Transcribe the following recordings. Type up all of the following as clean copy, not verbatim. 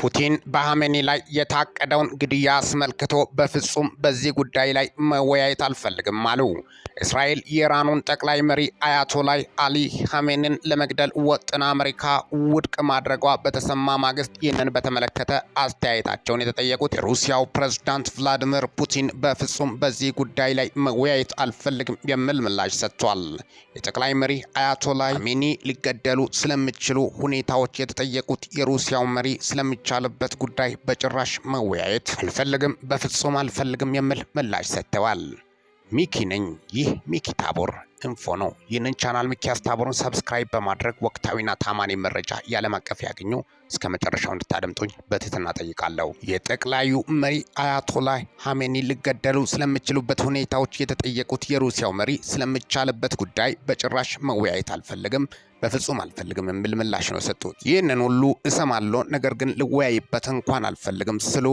ፑቲን በሐሜኒ ላይ የታቀደውን ግድያ አስመልክቶ በፍጹም በዚህ ጉዳይ ላይ መወያየት አልፈልግም አሉ። እስራኤል የኢራኑን ጠቅላይ መሪ አያቶላይ አሊ ሐሜኒን ለመግደል ወጥና አሜሪካ ውድቅ ማድረጓ በተሰማ ማግስት ይህንን በተመለከተ አስተያየታቸውን የተጠየቁት የሩሲያው ፕሬዝዳንት ቭላዲሚር ፑቲን በፍጹም በዚህ ጉዳይ ላይ መወያየት አልፈልግም የሚል ምላሽ ሰጥቷል። የጠቅላይ መሪ አያቶላይ ሐሜኒ ሊገደሉ ስለሚችሉ ሁኔታዎች የተጠየቁት የሩሲያው መሪ ስለሚቻልበት ጉዳይ በጭራሽ መወያየት አልፈልግም፣ በፍጹም አልፈልግም የሚል ምላሽ ሰጥተዋል። ሚኪ ነኝ። ይህ ሚኪ ታቦር ኢንፎ ነው። ይህንን ቻናል ሚኪያስ ታቦርን ሰብስክራይብ በማድረግ ወቅታዊና ታማኒ መረጃ ያለም አቀፍ ያገኙ እስከ መጨረሻው እንድታደምጡኝ በትህትና ጠይቃለሁ። የጠቅላዩ መሪ አያቶላይ ሐሜኒ ሊገደሉ ስለሚችሉበት ሁኔታዎች የተጠየቁት የሩሲያው መሪ ስለሚቻልበት ጉዳይ በጭራሽ መወያየት አልፈልግም፣ በፍጹም አልፈልግም የሚል ምላሽ ነው የሰጡት። ይህንን ሁሉ እሰማለሁ፣ ነገር ግን ልወያይበት እንኳን አልፈልግም ስሉ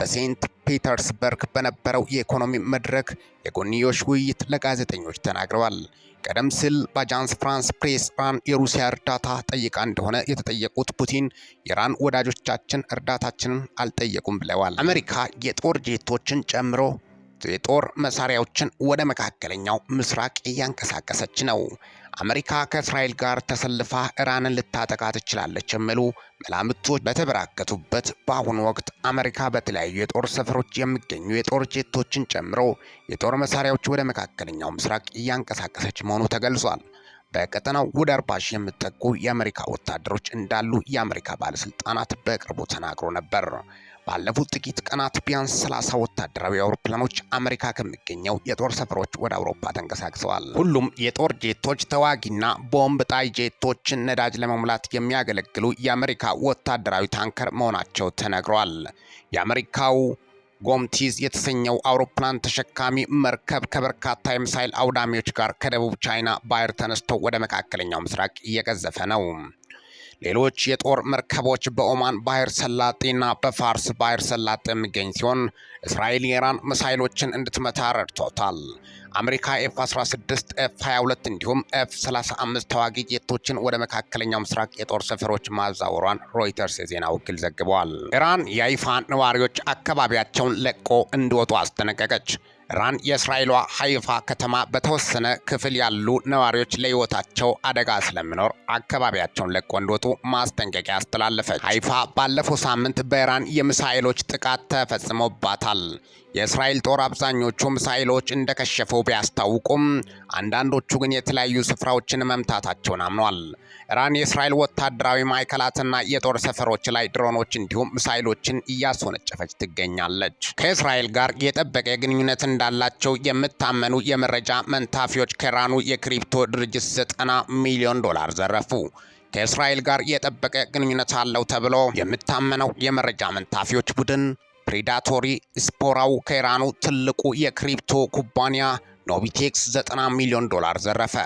በሴንት ፒተርስበርግ በነበረው የኢኮኖሚ መድረክ የጎንዮሽ ውይይት ለጋዜጠኞች ተናግረዋል። ቀደም ሲል በአጃንስ ፍራንስ ፕሬስ ኢራን የሩሲያ እርዳታ ጠይቃ እንደሆነ የተጠየቁት ፑቲን የኢራን ወዳጆቻችን እርዳታችንን አልጠየቁም ብለዋል። አሜሪካ የጦር ጄቶችን ጨምሮ የጦር መሳሪያዎችን ወደ መካከለኛው ምስራቅ እያንቀሳቀሰች ነው። አሜሪካ ከእስራኤል ጋር ተሰልፋ ኢራንን ልታጠቃ ትችላለች የሚሉ መላምቶች በተበራከቱበት በአሁኑ ወቅት አሜሪካ በተለያዩ የጦር ሰፈሮች የሚገኙ የጦር ጄቶችን ጨምሮ የጦር መሳሪያዎች ወደ መካከለኛው ምስራቅ እያንቀሳቀሰች መሆኑ ተገልጿል። በቀጠናው ወደ 40 ሺህ የሚጠጉ የአሜሪካ ወታደሮች እንዳሉ የአሜሪካ ባለስልጣናት በቅርቡ ተናግሮ ነበር። ባለፉት ጥቂት ቀናት ቢያንስ 30 ወታደራዊ አውሮፕላኖች አሜሪካ ከሚገኘው የጦር ሰፈሮች ወደ አውሮፓ ተንቀሳቅሰዋል። ሁሉም የጦር ጄቶች ተዋጊና ቦምብ ጣይ ጄቶችን ነዳጅ ለመሙላት የሚያገለግሉ የአሜሪካ ወታደራዊ ታንከር መሆናቸው ተነግሯል። የአሜሪካው ጎምቲዝ የተሰኘው አውሮፕላን ተሸካሚ መርከብ ከበርካታ የሚሳይል አውዳሚዎች ጋር ከደቡብ ቻይና ባህር ተነስቶ ወደ መካከለኛው ምስራቅ እየቀዘፈ ነው። ሌሎች የጦር መርከቦች በኦማን ባህር ሰላጤና በፋርስ ባህር ሰላጤ የሚገኝ ሲሆን እስራኤል የኢራን ሚሳይሎችን እንድትመታ ረድቶታል። አሜሪካ ኤፍ-16፣ ኤፍ-22 እንዲሁም ኤፍ-35 ተዋጊ ጄቶችን ወደ መካከለኛው ምስራቅ የጦር ሰፈሮች ማዛወሯን ሮይተርስ የዜና ወኪል ዘግቧል። ኢራን የሀይፋ ነዋሪዎች አካባቢያቸውን ለቆ እንዲወጡ አስጠነቀቀች። ኢራን የእስራኤሏ ሀይፋ ከተማ በተወሰነ ክፍል ያሉ ነዋሪዎች ለሕይወታቸው አደጋ ስለሚኖር አካባቢያቸውን ለቆ እንዲወጡ ማስጠንቀቂያ አስተላለፈች። ሀይፋ ባለፈው ሳምንት በኢራን የሚሳኤሎች ጥቃት ተፈጽሞባታል። የእስራኤል ጦር አብዛኞቹ ሚሳኤሎች እንደከሸፉ ቢያስታውቁም አንዳንዶቹ ግን የተለያዩ ስፍራዎችን መምታታቸውን አምኗል። ኢራን የእስራኤል ወታደራዊ ማዕከላትና የጦር ሰፈሮች ላይ ድሮኖች እንዲሁም ሚሳኤሎችን እያስወነጨፈች ትገኛለች። ከእስራኤል ጋር የጠበቀ ግንኙነት እንዳላቸው የምታመኑ የመረጃ መንታፊዎች ከኢራኑ የክሪፕቶ ድርጅት $90 ሚሊዮን ዘረፉ። ከእስራኤል ጋር የጠበቀ ግንኙነት አለው ተብሎ የምታመነው የመረጃ መንታፊዎች ቡድን ፕሬዳቶሪ ስፖራው ከኢራኑ ትልቁ የክሪፕቶ ኩባንያ ኖቢቴክስ $90 ሚሊዮን ዘረፈ።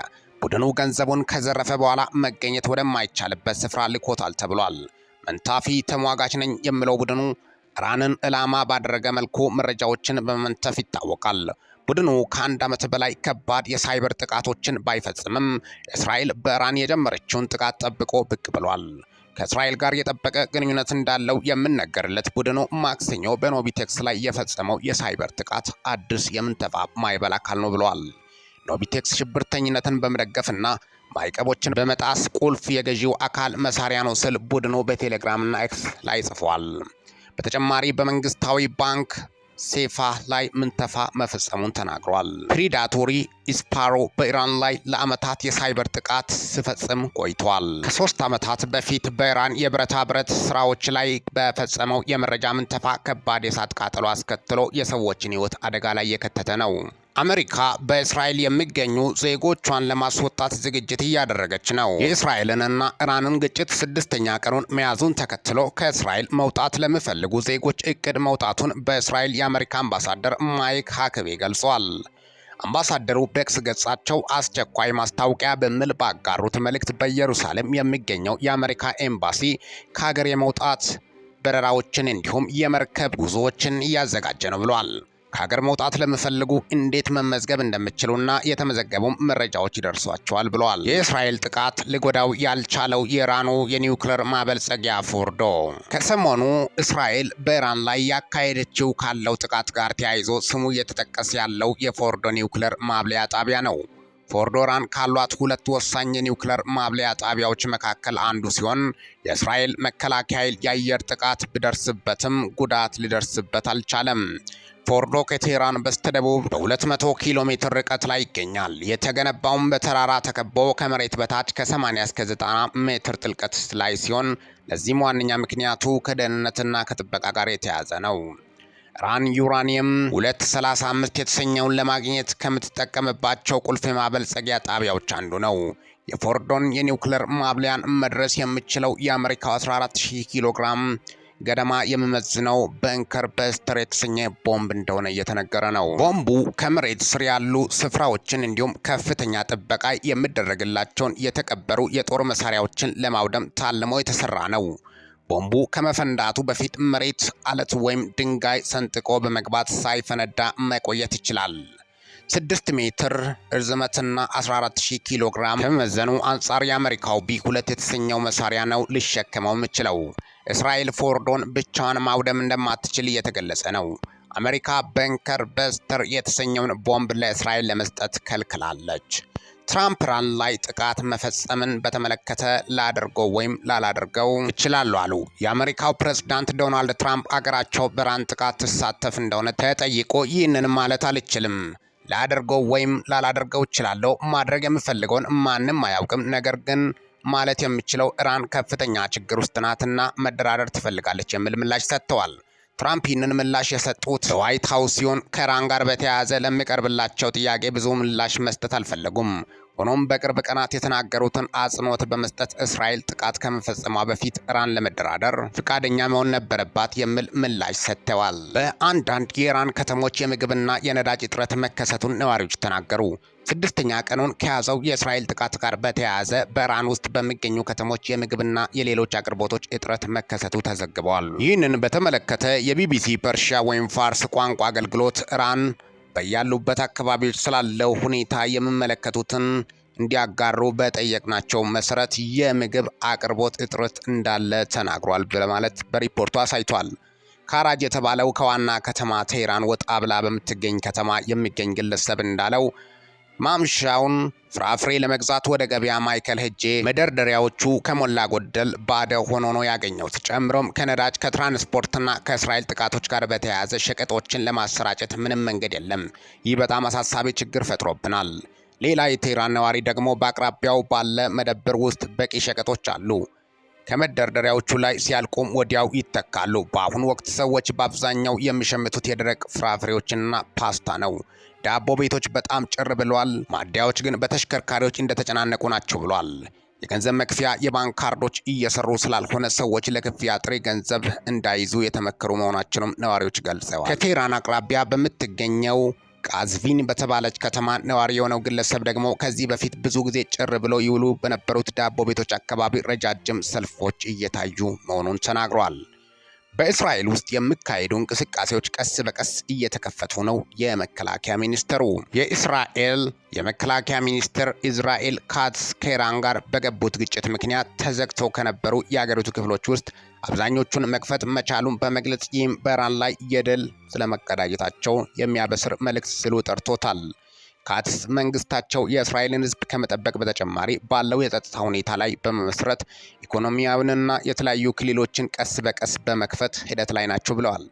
ቡድኑ ገንዘቡን ከዘረፈ በኋላ መገኘት ወደማይቻልበት ስፍራ ልኮታል ተብሏል። መንታፊ ተሟጋች ነኝ የሚለው ቡድኑ ኢራንን ዕላማ ባደረገ መልኩ መረጃዎችን በመንተፍ ይታወቃል። ቡድኑ ከ1 ዓመት በላይ ከባድ የሳይበር ጥቃቶችን ባይፈጽምም እስራኤል በኢራን የጀመረችውን ጥቃት ጠብቆ ብቅ ብሏል። ከእስራኤል ጋር የጠበቀ ግንኙነት እንዳለው የምነገርለት ቡድኑ ማክሰኞ በኖቢቴክስ ላይ የፈጸመው የሳይበር ጥቃት አዲስ የምንተፋ ማዕበል አካል ነው ብለዋል። ኖቢቴክስ ሽብርተኝነትን በመደገፍና ማዕቀቦችን በመጣስ ቁልፍ የገዢው አካል መሳሪያ ነው ስል ቡድኑ በቴሌግራምና ኤክስ ላይ ጽፏል። በተጨማሪ በመንግስታዊ ባንክ ሴፋ ላይ ምንተፋ መፈጸሙን ተናግሯል። ፕሬዳቶሪ ስፓሮ በኢራን ላይ ለዓመታት የሳይበር ጥቃት ሲፈጽም ቆይቷል። ከ3 ዓመታት በፊት በኢራን የብረታ ብረት ስራዎች ላይ በፈጸመው የመረጃ ምንተፋ ከባድ የእሳት ቃጠሎ አስከትሎ የሰዎችን ሕይወት አደጋ ላይ የከተተ ነው። አሜሪካ በእስራኤል የሚገኙ ዜጎቿን ለማስወጣት ዝግጅት እያደረገች ነው። የእስራኤልንና ኢራንን ግጭት 6ኛ ቀኑን መያዙን ተከትሎ ከእስራኤል መውጣት ለሚፈልጉ ዜጎች እቅድ መውጣቱን በእስራኤል የአሜሪካ አምባሳደር ማይክ ሃክቤ ገልጿል። አምባሳደሩ በኤክስ ገጻቸው አስቸኳይ ማስታወቂያ በሚል ባጋሩት መልእክት በኢየሩሳሌም የሚገኘው የአሜሪካ ኤምባሲ ከሀገር የመውጣት በረራዎችን እንዲሁም የመርከብ ጉዞዎችን እያዘጋጀ ነው ብሏል። ከሀገር መውጣት ለሚፈልጉ እንዴት መመዝገብ እንደሚችሉና የተመዘገቡ መረጃዎች ይደርሷቸዋል ብለዋል። የእስራኤል ጥቃት ሊጎዳው ያልቻለው የኢራኑ የኒውክሌር ማበልጸጊያ ፎርዶ ከሰሞኑ እስራኤል በኢራን ላይ ያካሄደችው ካለው ጥቃት ጋር ተያይዞ ስሙ እየተጠቀሰ ያለው የፎርዶ ኒውክሌር ማብለያ ጣቢያ ነው። ፎርዶ ኢራን ካሏት ሁለት ወሳኝ የኒውክሌር ማብለያ ጣቢያዎች መካከል አንዱ ሲሆን የእስራኤል መከላከያ ኃይል የአየር ጥቃት ቢደርስበትም ጉዳት ሊደርስበት አልቻለም። ፎርዶ ከቴህራን በስተደቡብ በ200 ኪሎ ሜትር ርቀት ላይ ይገኛል። የተገነባውም በተራራ ተከቦ ከመሬት በታች ከ80 እስከ 90 ሜትር ጥልቀት ላይ ሲሆን ለዚህም ዋነኛ ምክንያቱ ከደህንነትና ከጥበቃ ጋር የተያያዘ ነው። ኢራን ዩራኒየም 235 የተሰኘውን ለማግኘት ከምትጠቀምባቸው ቁልፍ የማበልጸጊያ ጣቢያዎች አንዱ ነው። የፎርዶን የኒውክሌር ማብለያን መድረስ የሚችለው የአሜሪካው 14000 ኪሎ ግራም ገደማ የሚመዝነው በንከር በስተር የተሰኘ ቦምብ እንደሆነ እየተነገረ ነው። ቦምቡ ከመሬት ስር ያሉ ስፍራዎችን እንዲሁም ከፍተኛ ጥበቃ የሚደረግላቸውን የተቀበሩ የጦር መሳሪያዎችን ለማውደም ታልሞ የተሰራ ነው። ቦምቡ ከመፈንዳቱ በፊት መሬት፣ አለት ወይም ድንጋይ ሰንጥቆ በመግባት ሳይፈነዳ መቆየት ይችላል። 6 ሜትር ርዝመትና 14000 ኪሎ ግራም ከመመዘኑ አንጻር የአሜሪካው ቢ2 የተሰኘው መሳሪያ ነው ሊሸከመው የሚችለው። እስራኤል ፎርዶን ብቻዋን ማውደም እንደማትችል እየተገለጸ ነው። አሜሪካ በንከር በስተር የተሰኘውን ቦምብ ለእስራኤል ለመስጠት ከልክላለች። ትራምፕ ኢራን ላይ ጥቃት መፈጸምን በተመለከተ ላደርገው ወይም ላላደርገው እችላለሁ አሉ። የአሜሪካው ፕሬዝዳንት ዶናልድ ትራምፕ አገራቸው በኢራን ጥቃት ትሳተፍ እንደሆነ ተጠይቆ ይህንን ማለት አልችልም፣ ላደርገው ወይም ላላደርገው እችላለሁ፣ ማድረግ የምፈልገውን ማንም አያውቅም፣ ነገር ግን ማለት የምችለው ኢራን ከፍተኛ ችግር ውስጥ ናትና መደራደር ትፈልጋለች የሚል ምላሽ ሰጥተዋል። ትራምፕ ይህንን ምላሽ የሰጡት በዋይት ሀውስ ሲሆን ከኢራን ጋር በተያያዘ ለሚቀርብላቸው ጥያቄ ብዙ ምላሽ መስጠት አልፈለጉም። ሆኖም በቅርብ ቀናት የተናገሩትን አጽንኦት በመስጠት እስራኤል ጥቃት ከመፈጸሟ በፊት ኢራን ለመደራደር ፈቃደኛ መሆን ነበረባት የሚል ምላሽ ሰጥተዋል። በአንዳንድ የኢራን ከተሞች የምግብና የነዳጅ እጥረት መከሰቱን ነዋሪዎች ተናገሩ። 6ኛ ቀኑን ከያዘው የእስራኤል ጥቃት ጋር በተያያዘ በኢራን ውስጥ በሚገኙ ከተሞች የምግብና የሌሎች አቅርቦቶች እጥረት መከሰቱ ተዘግበዋል። ይህንን በተመለከተ የቢቢሲ ፐርሺያ ወይም ፋርስ ቋንቋ አገልግሎት ኢራን በያሉበት አካባቢዎች ስላለው ሁኔታ የሚመለከቱትን እንዲያጋሩ በጠየቅናቸው መሰረት የምግብ አቅርቦት እጥረት እንዳለ ተናግሯል በማለት በሪፖርቱ አሳይቷል። ካራጅ የተባለው ከዋና ከተማ ቴህራን ወጣ ብላ በምትገኝ ከተማ የሚገኝ ግለሰብ እንዳለው ማምሻውን ፍራፍሬ ለመግዛት ወደ ገበያ ማዕከል ሄጄ መደርደሪያዎቹ ከሞላ ጎደል ባዶ ሆኖ ነው ያገኘሁት። ጨምሮም ከነዳጅ ከትራንስፖርትና ከእስራኤል ጥቃቶች ጋር በተያያዘ ሸቀጦችን ለማሰራጨት ምንም መንገድ የለም። ይህ በጣም አሳሳቢ ችግር ፈጥሮብናል። ሌላ የቴህራን ነዋሪ ደግሞ በአቅራቢያው ባለ መደብር ውስጥ በቂ ሸቀጦች አሉ። ከመደርደሪያዎቹ ላይ ሲያልቁም ወዲያው ይተካሉ። በአሁኑ ወቅት ሰዎች በአብዛኛው የሚሸምቱት የደረቅ ፍራፍሬዎችና ፓስታ ነው። ዳቦ ቤቶች በጣም ጭር ብለዋል። ማደያዎች ግን በተሽከርካሪዎች እንደተጨናነቁ ናቸው ብሏል። የገንዘብ መክፈያ የባንክ ካርዶች እየሰሩ ስላልሆነ ሰዎች ለክፍያ ጥሬ ገንዘብ እንዳይዙ የተመከሩ መሆናቸውንም ነዋሪዎች ገልጸዋል። ከቴህራን አቅራቢያ በምትገኘው ቃዝቪን በተባለች ከተማ ነዋሪ የሆነው ግለሰብ ደግሞ ከዚህ በፊት ብዙ ጊዜ ጭር ብለው ይውሉ በነበሩት ዳቦ ቤቶች አካባቢ ረጃጅም ሰልፎች እየታዩ መሆኑን ተናግሯል። በእስራኤል ውስጥ የሚካሄዱ እንቅስቃሴዎች ቀስ በቀስ እየተከፈቱ ነው። የመከላከያ ሚኒስትሩ የእስራኤል የመከላከያ ሚኒስትር ኢዝራኤል ካትዝ ከኢራን ጋር በገቡት ግጭት ምክንያት ተዘግተው ከነበሩ የአገሪቱ ክፍሎች ውስጥ አብዛኞቹን መክፈት መቻሉን በመግለጽ ይህም በኢራን ላይ የድል ስለመቀዳጀታቸው የሚያበስር መልእክት ሲሉ ጠርቶታል። ካትዝ መንግስታቸው የእስራኤልን ሕዝብ ከመጠበቅ በተጨማሪ ባለው የጸጥታ ሁኔታ ላይ በመመስረት ኢኮኖሚያዊንና የተለያዩ ክልሎችን ቀስ በቀስ በመክፈት ሂደት ላይ ናቸው ብለዋል።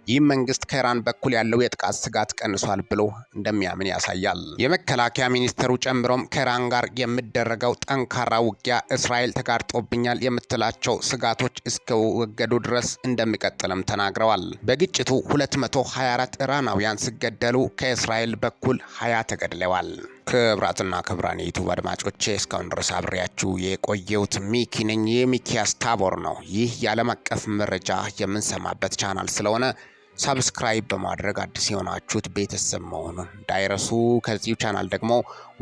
ይህም መንግስት ከኢራን በኩል ያለው የጥቃት ስጋት ቀንሷል ብሎ እንደሚያምን ያሳያል። የመከላከያ ሚኒስትሩ ጨምሮም ከኢራን ጋር የሚደረገው ጠንካራ ውጊያ እስራኤል ተጋርጦብኛል የምትላቸው ስጋቶች እስከወገዱ ድረስ እንደሚቀጥልም ተናግረዋል። በግጭቱ 224 ኢራናውያን ሲገደሉ ከእስራኤል በኩል 20 ተገድለዋል። ክብራትና ክብራን የዩቱብ አድማጮቼ እስካሁን ድረስ አብሬያችሁ የቆየሁት ሚኪ ነኝ። የሚኪያስ ታቦር ነው። ይህ የዓለም አቀፍ መረጃ የምንሰማበት ቻናል ስለሆነ ሰብስክራይብ በማድረግ አዲስ የሆናችሁት ቤተሰብ መሆኑን እንዳይረሱ። ከዚሁ ቻናል ደግሞ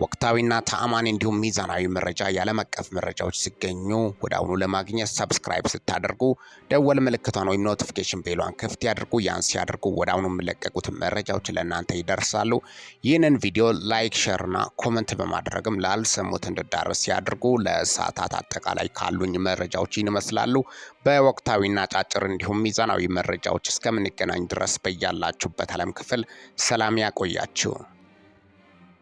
ወቅታዊና ተአማኒ እንዲሁም ሚዛናዊ መረጃ ያለም አቀፍ መረጃዎች ሲገኙ ወደ አሁኑ ለማግኘት ሰብስክራይብ ስታደርጉ ደወል ምልክቷን ወይም ኖቲፊኬሽን ቤሏን ክፍት ያድርጉ። ያን ሲያደርጉ ወደ አሁኑ የሚለቀቁት መረጃዎች ለእናንተ ይደርሳሉ። ይህንን ቪዲዮ ላይክ፣ ሼርና ኮመንት በማድረግም ላልሰሙት እንዲዳረስ ያድርጉ። ለሰዓታት አጠቃላይ ካሉኝ መረጃዎች ይመስላሉ። በወቅታዊና ጫጭር እንዲሁም ሚዛናዊ መረጃዎች እስከምንገናኝ ድረስ በያላችሁበት ዓለም ክፍል ሰላም ያቆያችሁ።